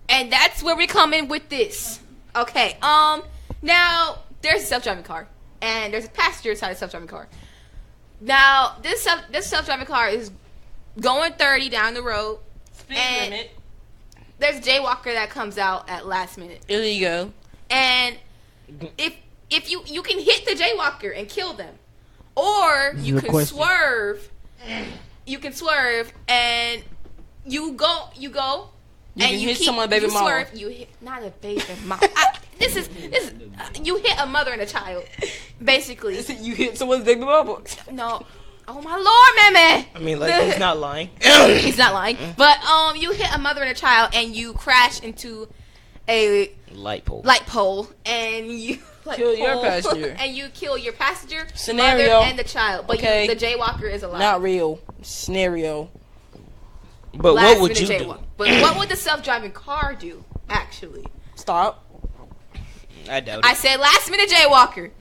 And that's where we come in with this. Okay. Now there's a self-driving car, and there's a passenger inside the self-driving car. Now this self-driving car is going 30 down the road. Speed and limit. There's a jaywalker that comes out at last minute, Illegal. and if you can hit the jaywalker and kill them, or you a can question. swerve. You can swerve, and you go. You and can you hit keep, someone, baby you mama. swerve, you hit not a baby mama. This is you hit a mother and a child, basically. You hit someone's baby mama. No, oh my lord, man. I mean, like he's not lying. He's not lying, but you hit a mother and a child, and you crash into a Light pole. light pole, and you Kill your passenger. and you kill your passenger, Scenario. mother, and the child. But Okay. the jaywalker is alive. Not real. Scenario. But Last what would minute you do? jaywalk. But what would the self-driving car do? Actually, Stop. I doubt it. I said last minute jaywalker.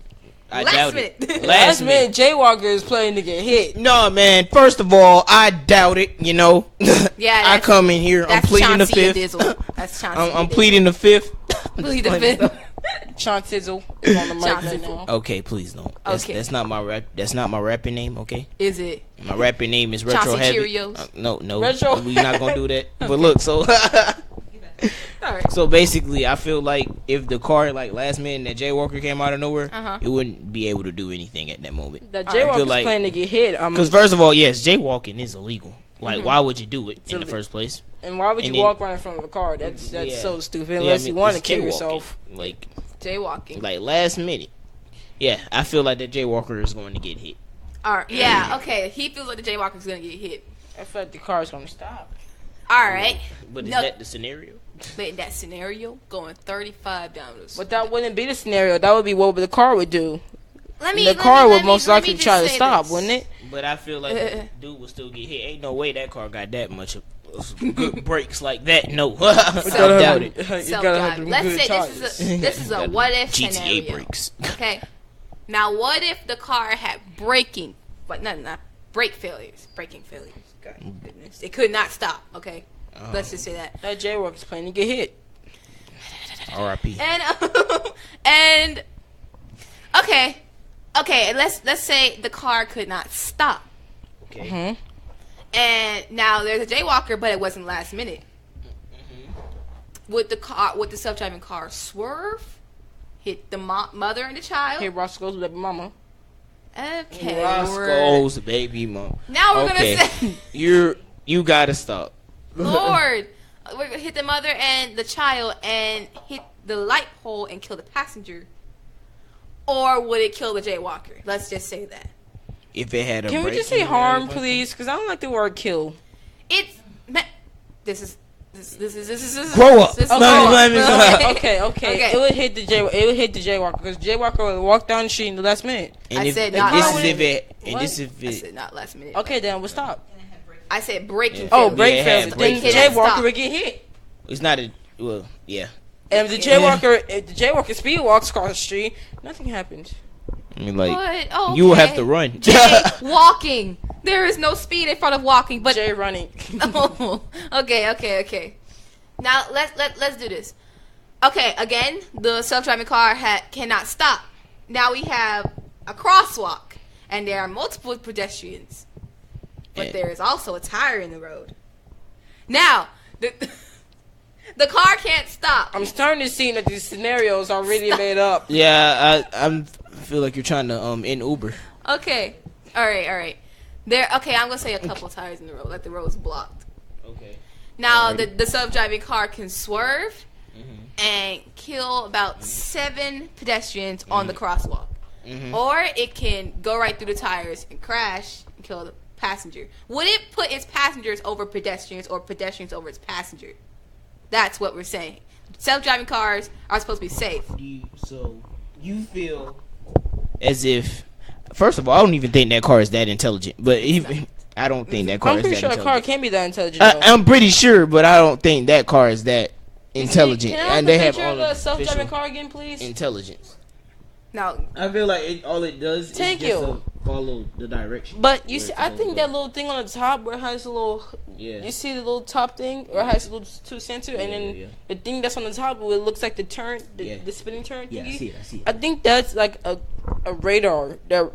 I last doubt minute. it. Last minute jaywalker is playing to get hit. No, man. First of all, I doubt it. You know. Yeah, I that's- come in here. I'm That's pleading the Chauncey and fifth. Dizzle. That's Chauncey. I'm and pleading the fifth. Dizzle. Plead the fifth. Sean Tizzle is on the mic Sean right Tizzle. now. Okay, please don't. That's, Okay. that's not my rap. That's not my rapping name. Okay. Is it? My rapping name is Retro Chauncey Heavy. Cheerios. No. Retro. We not gonna do that. But look, so All right. so basically, I feel like if the car like last minute that Jaywalker came out of nowhere, Uh-huh. it wouldn't be able to do anything at that moment. The I feel jaywalker's like- playing to get hit. Because first of all, yes, jaywalking is illegal. Like, Mm-hmm. why would you do it in the illegal. first place? And why would you and then- walk right in front of a car? That's Yeah. so stupid. Yeah, Unless I mean, you want to it's kill jaywalking. yourself. Jaywalking. Like last minute. Yeah, I feel like that jaywalker is going to get hit. All right. Yeah. Okay. He feels like the jaywalker is gonna get hit. I feel like the car's gonna stop. All right. But is No. that the scenario? But in that scenario, going 35 down the. But that wouldn't be the scenario. That would be what the car would do. Let The car would most likely try to stop, wouldn't it? But I feel like the dude would still get hit. Ain't no way that car got that much of good brakes like that. No, I doubt it. Self-driving. Let's say this is a what if GTA scenario. brakes. Okay. Now, what if the car had braking, but no, braking failures. God goodness, they could not stop. Okay, let's just say that. That jaywalker's planning to get hit. R.I.P. And okay, and let's say the car could not stop. Okay. Hmm. And now there's a jaywalker, but it wasn't last minute. Would the self-driving car swerve, hit the mother and the child? Hey, Roscoe's baby mama. Okay. Roscoe's baby mom. Now we're gonna say, you gotta stop. Lord, we're gonna hit the mother and the child and hit the light pole and kill the passenger, or would it kill the jaywalker? Let's just say that. If it had a Can we just say harm, please? Because I don't like the word kill. This is Grow up. This is Okay. Okay. It would hit the jaywalker because jaywalker would walk down the street in the last minute. And I if, said and not this last is if minute. it and What? this if I it said not last minute. Okay, then we'll stop. I said braking. Oh, failure. Brake Yeah, failure. brake Then the failure. jaywalker Stop. would get hit. it's not a well yeah. And if the jaywalker speed walks across the street, nothing happens. I mean like But, okay. you will have to run. Jay, walking. There is no speed in front of walking, but Jay running. oh, okay. Now let's do this. Okay, again, the self-driving car cannot stop. Now we have a crosswalk, and there are multiple pedestrians, but Yeah. there is also a tire in the road. Now the car can't stop. I'm starting to see that these scenarios are really made up. Yeah, I feel like you're trying to in Uber. Okay, all right. Okay, I'm gonna say a couple tires in the road, like the road's blocked. Okay. Now, the self-driving car can swerve and kill about 7 pedestrians on the crosswalk. Or it can go right through the tires and crash and kill the passenger. Would it put its passengers over pedestrians or pedestrians over its passenger? That's what we're saying. Self-driving cars are supposed to be safe. So you feel as if, first of all, I don't even think that car is that intelligent. But even I don't think that car I'm is pretty that sure a intelligent. car can't be that intelligent. I'm pretty sure, but I don't think that car is that intelligent. Can I And they have picture all of the the self-driving official car again, please? intelligence. Now, I feel like all it does Thank you. follow the direction. But you see, I think that little thing on the top where it has a little, Yeah. you see the little top thing, or it has a little 2 sensor, and then yeah. the thing that's on the top, where it looks like the turn, Yeah. the spinning turn Yeah, thingy. I see it. I think that's like a radar that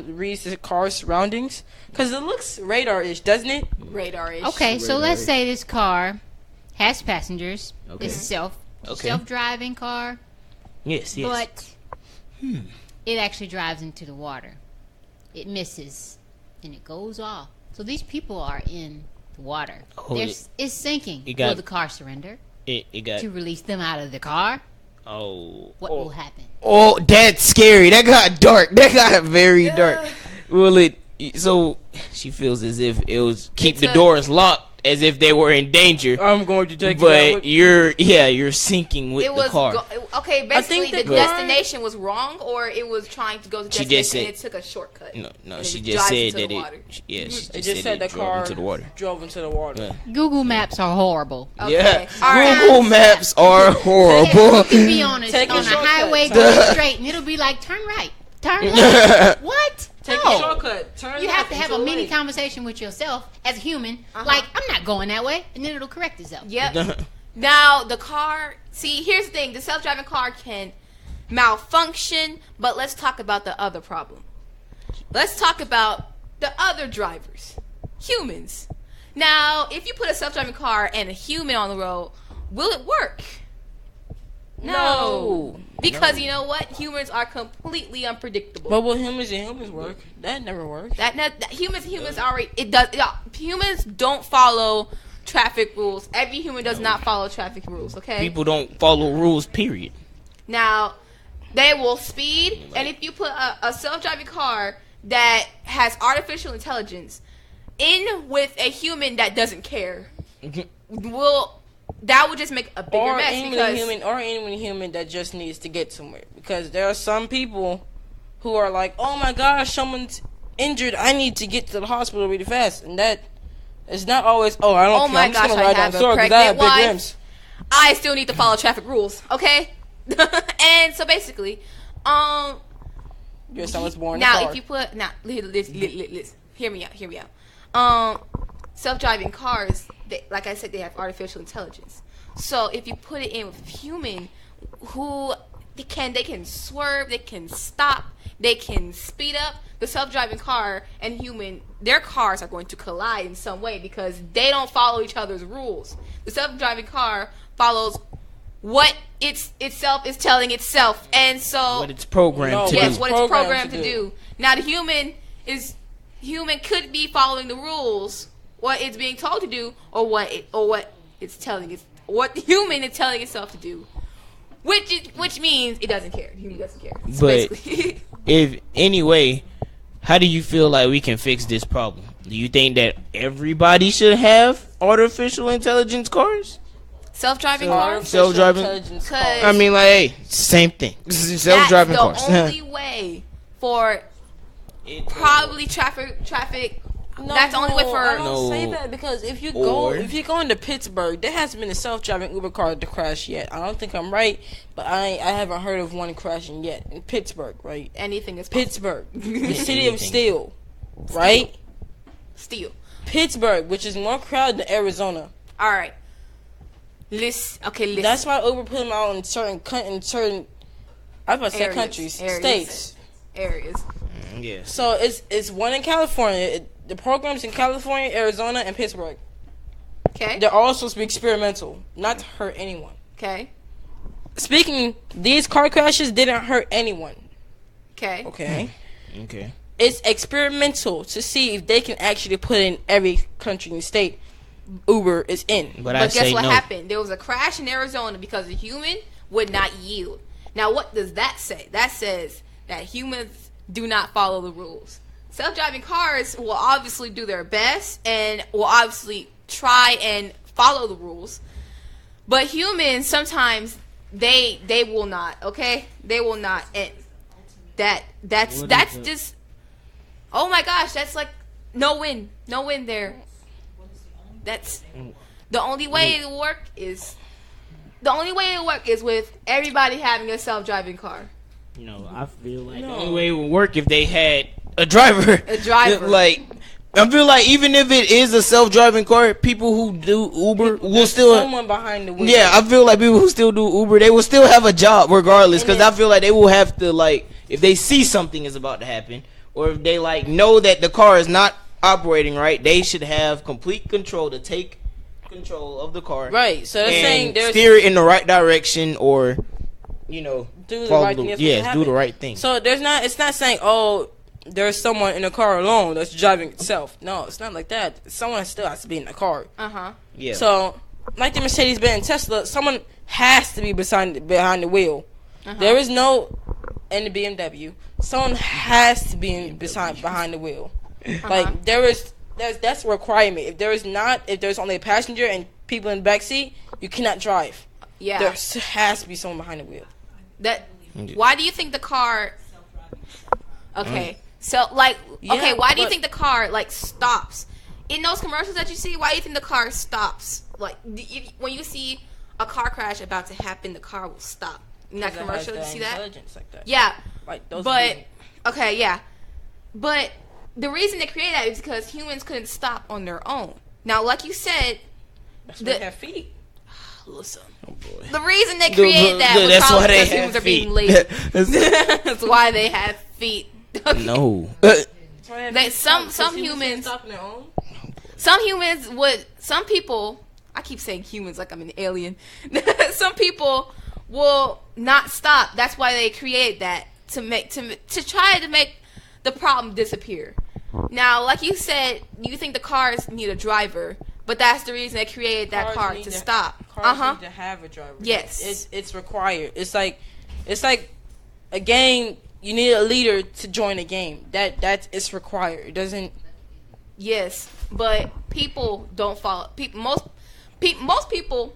reads the car's surroundings, because it looks radar-ish, doesn't it? radar-ish. Okay, so Radar. let's say this car has passengers. Okay. It's a Okay. self-driving car, Yes. but it actually drives into the water. It misses, and it goes off. So these people are in the water. Oh, It's sinking. it got- Will the car surrender It got. to release them out of the car? Oh. What will happen? Oh, that's scary. That got dark. That got very dark. Will it? So she feels as if it was keep It's the a- doors locked, as if they were in danger. I'm going to take But you're sinking with It the was car. okay. Basically, the the car- destination was wrong, or it was trying to go to the She destination just and said- it took a shortcut. No, And she it just drives said into that the it. water. Yeah, she It just said the it drove car into the water. drove into the water. Yeah. Google Maps are horrible. Okay. Yeah, All right. Google Maps are horrible. You can be on a Take a shortcut. highway Turn going straight, and it'll be like, turn right, turn left. What? Take No. a shortcut. Turn You left have to have into a the mini lane. conversation with yourself as a human. Like, I'm not going that way, and then it'll correct itself. Yep. Now the car. See, here's the thing: the self-driving car can malfunction, but let's talk about the other problem. Let's talk about the other drivers, humans. Now, if you put a self-driving car and a human on the road, will it work? No. Because you know what? Humans are completely unpredictable. But will humans and humans work? That never works. That humans already it does. Humans don't follow traffic rules. Every human does not follow traffic rules. Okay. People don't follow rules. Period. Now, they will speed, and if you put a self-driving car that has artificial intelligence in with a human that doesn't care, that would just make a bigger Or mess any human that just needs to get somewhere. Because there are some people who are like, oh my gosh, someone's injured. I need to get to the hospital really fast. And that is not always, oh, I don't Oh care. my I'm just gosh, going to I ride down have the a store because I have pregnant big wife. rims. I still need to follow traffic rules. Okay. And so basically, Your son was born in now a car. if you put now listen. hear me out. Self-driving cars, like I said, they have artificial intelligence. So if you put it in with human, who they can swerve, they can stop, they can speed up. The self-driving car and human, their cars are going to collide in some way because they don't follow each other's rules. The self-driving car follows what itself is telling itself, and so what it's programmed to yes, do. what it's programmed to do. Now the human could be following the rules, what it's being told to do, or what it's telling it, what the human is telling itself to do, which means it doesn't care. The human doesn't care. But if anyway, how do you feel like we can fix this problem? Do you think that everybody should have artificial intelligence cars? Self-driving cars? Self-driving. I mean, like, hey, same thing. Self-driving cars. That's the only way for probably traffic. No, that's the only way for. I don't say that because if you go into Pittsburgh, there hasn't been a self-driving Uber car to crash yet. I don't think I'm right, but I haven't heard of one crashing yet in Pittsburgh. Right? Anything is possible. Pittsburgh, the city of steel, right? Steel. Pittsburgh, which is more crowded than Arizona. All right. Listen. That's why Uber put them out in certain. I was about to say countries, states, areas. Yeah. So it's one in California. The program's in California, Arizona, and Pittsburgh. Okay. They're all supposed to be experimental, not to hurt anyone. Okay. Speaking, these car crashes didn't hurt anyone. Okay. Okay. Okay. It's experimental to see if they can actually put in every country and state Uber is in. But I guess say what no. happened? There was a crash in Arizona because a human would not yield. Now, what does that say? That says that humans do not follow the rules. Self-driving cars will obviously do their best and will obviously try and follow the rules. But humans, sometimes, they will not, okay? They will not. And that's just... Oh my gosh, that's like no win there. That's the only way it'll work is with everybody having a self-driving car. You know, I feel like the only way it would work if they had a driver. Like, I feel like even if it is a self-driving car, people who do Uber will still someone behind the wheel. Yeah, I feel like people who still do Uber, they will still have a job regardless. Because I feel like they will have to, like, if they see something is about to happen, or if they like know that the car is not operating right, they should have complete control to take control of the car. Right. So they're saying there's steer it in the right direction, or do the right thing. Do the right thing. So it's not saying there's someone in the car alone that's driving itself. No, it's not like that. Someone still has to be in the car. Yeah. So like the Mercedes-Benz Tesla, someone has to be behind the wheel. There is no in the BMW. Someone has to be behind the wheel. Like that's a requirement. If there's only a passenger and people in the back seat, you cannot drive. Yeah. There has to be someone behind the wheel. Why do you think the car? Okay. So why do you think the car stops? In those commercials that you see, why do you think the car stops? Like when you see a car crash about to happen, the car will stop. In that commercial, you see that? Intelligence like that. Yeah. Like those. But okay, yeah. But the reason they created that is because humans couldn't stop on their own. Now, like you said, they have feet. Listen. Oh boy. The reason they created that was probably because humans are being lazy. That's why they have feet. Okay. No. Some people. I keep saying humans like I'm an alien. Some people will not stop. That's why they created that to try to make the problem disappear. Now, like you said, you think the cars need a driver, but that's the reason they created that car to stop. Cars need to have a driver. Yes, it's required. It's like a game. You need a leader to join a game. It's required. It doesn't. Yes, but people don't follow. Most people.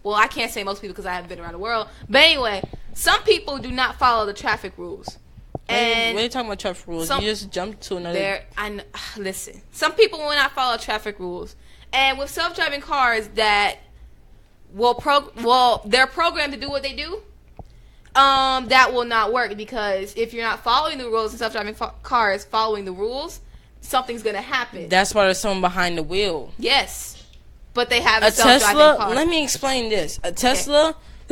Well, I can't say most people because I haven't been around the world. But anyway, some people do not follow the traffic rules. And when you talking about traffic rules, you just jump to another. Listen, some people will not follow traffic rules, and with self-driving cars that they're programmed to do what they do. That will not work because if you're not following the rules and self-driving cars following the rules, something's gonna happen. That's why there's someone behind the wheel. Yes, but they have A a self-driving Tesla. car. Let me explain this. The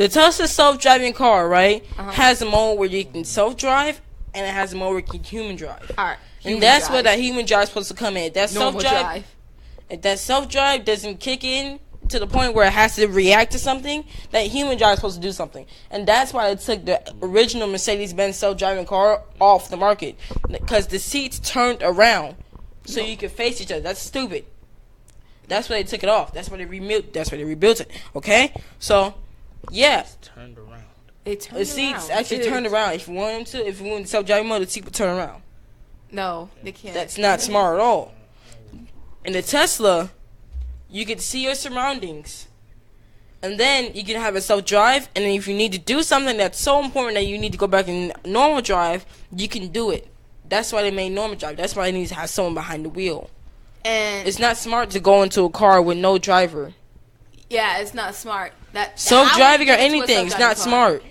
Tesla self-driving car, right, has a mode where you can self-drive, and it has a mode where you can human drive. All right, And that's where that human drive is supposed to come in. That normal self-drive, drive. if that self-drive doesn't kick in to the point where it has to react to something, that human drive is supposed to do something. And that's why they took the original Mercedes-Benz self-driving car off the market. Because the seats turned around so you could face each other. That's stupid. That's why they took it off. That's why they rebuilt it. Okay? So, yeah. Turned around. It turned The seats around. actually turned around. If you want them to, if you want the self-driving mode, the seat would turn around. No, they can't. That's not smart at all. In the Tesla, you can see your surroundings. And then you can have a self-drive. And then if you need to do something that's so important that you need to go back in normal drive, you can do it. That's why they made normal drive. That's why they need to have someone behind the wheel. And It's not smart to go into a car with no driver. yeah, it's not smart. That Self-driving or I wouldn't get into a anything is not self-driving car. smart.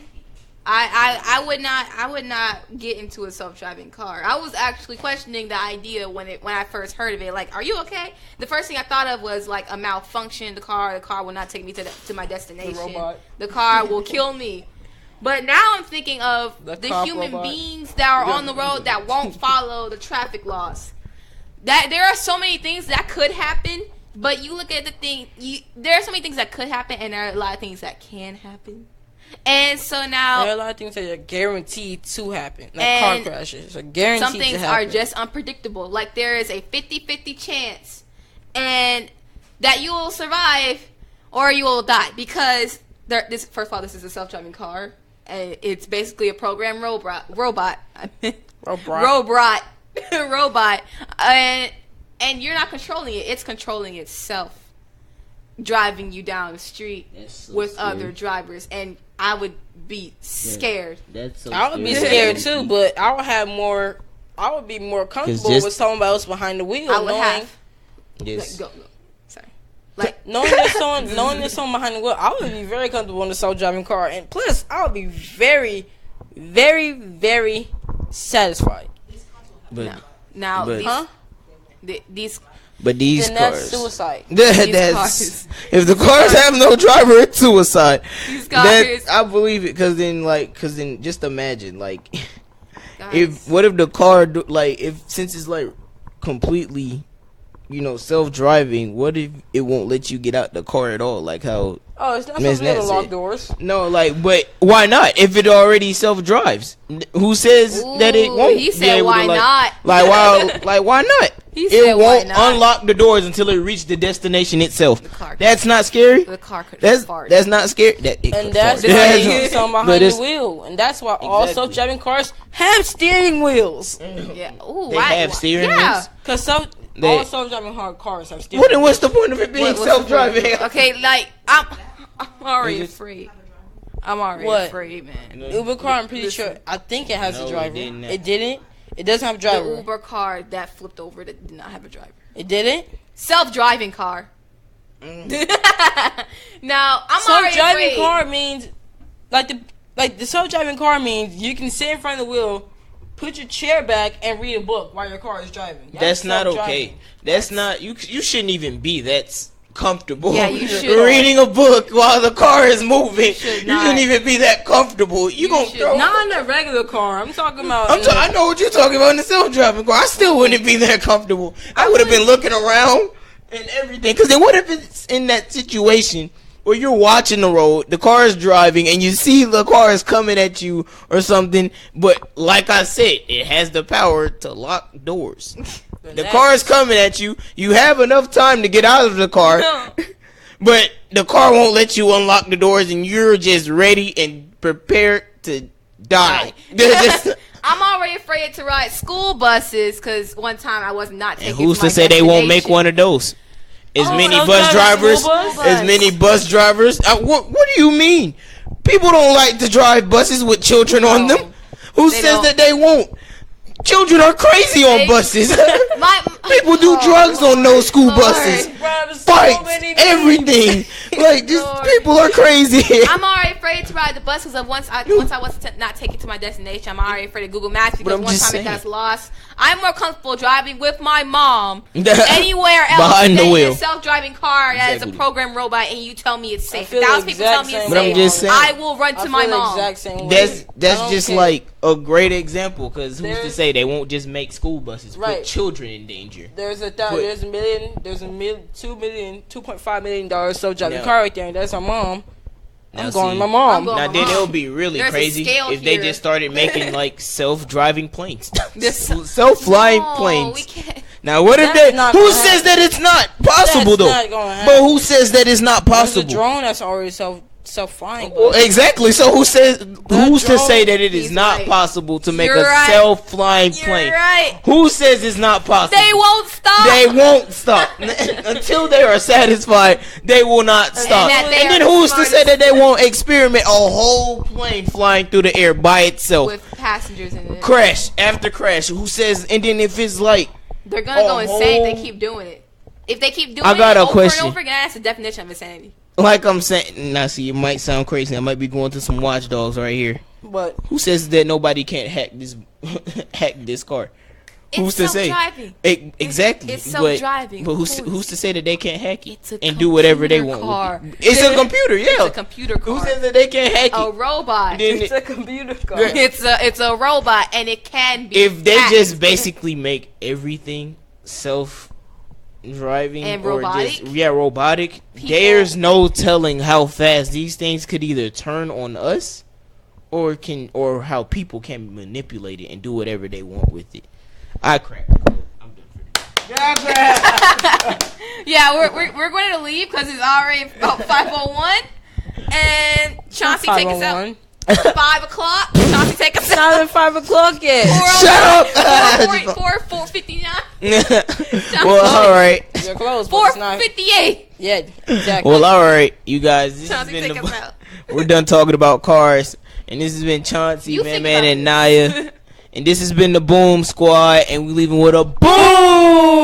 I would not get into a self-driving car. I was actually questioning the idea when I first heard of it. Like, are you okay? The first thing I thought of was like a malfunction. The car will not take me to my destination. robot. The car will kill me. But now I'm thinking of The the cop human robot. beings that are on the road that won't follow the traffic laws. That there are so many things that could happen, but you look at the thing. There are so many things that could happen, and there are a lot of things that can happen. And so now There are a lot of things that are guaranteed to happen. Like And car crashes are guaranteed some things to are happen. just unpredictable. Like there is a 50-50 chance and that you will survive or you will die because first of all, this is a self-driving car and it's basically a programmed robot and you're not controlling it. It's controlling itself, driving you down the street That's so with scary. other drivers, and I would be scared. That's so I would be scary. scared too, but I would be more comfortable just- with somebody else behind the wheel. I would knowing, have. Yes. Go. Sorry. Like, knowing there's someone behind the wheel, I would be very comfortable in the self-driving car, and plus, I would be very, very, very satisfied. But now But- these, Huh? these but these Then that's cars. suicide. That's cars. if the cars have no driver, it's suicide. These That, cars. I believe it, cause then just imagine like guys, what if the car since it's like completely, self-driving, what if it won't let you get out the car at all? Like how Oh, it's not Miss supposed to be able to Nancy. lock doors. no, but why not? If it already self-drives, who says that it Ooh, won't? he be said, able "Why to, not?" Why not? He said, It "Why won't not?" unlock the doors until it reaches the destination itself. car That's not scary. the car could That's fart. not scary. That it And could that's fart. why That's they not- use someone but behind the it's- wheel. And that's why all Exactly. self-driving cars have steering wheels. Yeah. Ooh, They have steering yeah. wheels? Because They- all self-driving cars have steering Well, then wheels. what's the point of it being What's the self-driving? point? Okay, like I'm already Is it- afraid. I'm already What? afraid, man. Uber car, I'm pretty Listen. sure. I think it has No, a it driver. didn't. It didn't. It doesn't have a The driver. Uber car that flipped over that did not have a driver. It didn't. Self-driving car. Now I'm already Self-driving afraid. car means like the self-driving car means you can sit in front of the wheel, put your chair back, and read a book while your car is driving. That's not okay. self-driving. That's not you. You shouldn't even be that comfortable. Yeah, you should. Reading a book while the car is moving. should You not. shouldn't even be that comfortable. You gonna should throw? Not in a regular car. I'm talking about. I know what you're talking about in the self-driving car. I still wouldn't be that comfortable. I would have been looking around and everything. Because then what if it's in that situation where you're watching the road, the car is driving, and you see the car is coming at you or something, but like I said, it has the power to lock doors. The car is coming at you. You have enough time to get out of the car, but the car won't let you unlock the doors, and you're just ready and prepared to die. I'm already afraid to ride school buses because one time I was not taking. And who's my to say they won't make destination. one of those? As many self-driving bus drivers, school bus? as many bus drivers. What do you mean? People don't like to drive buses with children on them. Who They says don't. that they won't? Children are crazy on They- buses. My- People do Oh, drugs on those school Lord. buses. Bruh, so Fights, many everything. Like, just Lord. people are crazy. I'm already afraid to ride the bus because once I was not taking to my destination, I'm already afraid of Google Maps because I'm one just time it saying. got lost. I'm more comfortable driving with my mom anywhere else Behind the than in wheel. a self-driving car that is a Exactly. program robot and you tell me it's safe. feel 1,000 the people tell exact me it's same But I'm safe. just saying. I will run to my mom. Exact same way. That's I don't just care. like a great example because who's to There's- say they won't just make school buses Right. put children in danger? There's a But- there's a million, $2.5 million self-driving Now- car right there, and that's my mom. Now I'm going see, with my mom. I'm going- Now my then mom. it would be really There's a crazy scale if they here. just started making like self-driving planes, This- self-flying No, we planes. can't. Now what if That's they? not Who gonna says happen. that it's not possible That's though? not gonna But happen. who says that it's not There's a possible? drone that's already self-flying. Well, exactly. So who's to drone- say that it is He's not right. possible to make You're a right. self-flying You're plane? right. Who says it's not possible? They won't stop. They won't stop until they are satisfied. They will not stop. that they And then are the who's to say smartest- that they won't experiment a whole plane flying through the air by itself? with passengers in it. Crash after crash. Who says? And then if it's like, They're gonna go a insane if whole- they keep doing it. If they keep doing I got it a over question. and over again, that's the definition of insanity. like I'm saying, now see, it might sound crazy. I might be going to some watchdogs right here. But Who says that nobody can't hack this hack this car? Who's It's to say? self-driving. Exactly. It's But- self-driving, But, of who's course. to say that they can't hack it It's a and do whatever they computer want? car. With it? It's a computer, yeah. It's a computer car. Who says that they can't hack A it? robot. Then it's a computer car. Yeah. It's a robot, and it can be. If they hacked. just basically make everything self-driving And or robotic? just robotic, People- there's no telling how fast these things could either turn on us or how people can manipulate it and do whatever they want with it. I crack. I'm done for this. Yeah, we're going to leave because it's already about 5:01, and Chauncey take us out. 5 o'clock. Chauncey take us It's out. not even 5 o'clock yet. Shut up! 4:59. Well, all right. You're close, but it's not. 4:58. Yeah, exactly. Well, all right, you guys. This has Chauncey been take us out. we're done talking about cars, and this has been Chauncey, You Man, think and about Naya, and this has been the Boom Squad, and we leaving with a boom.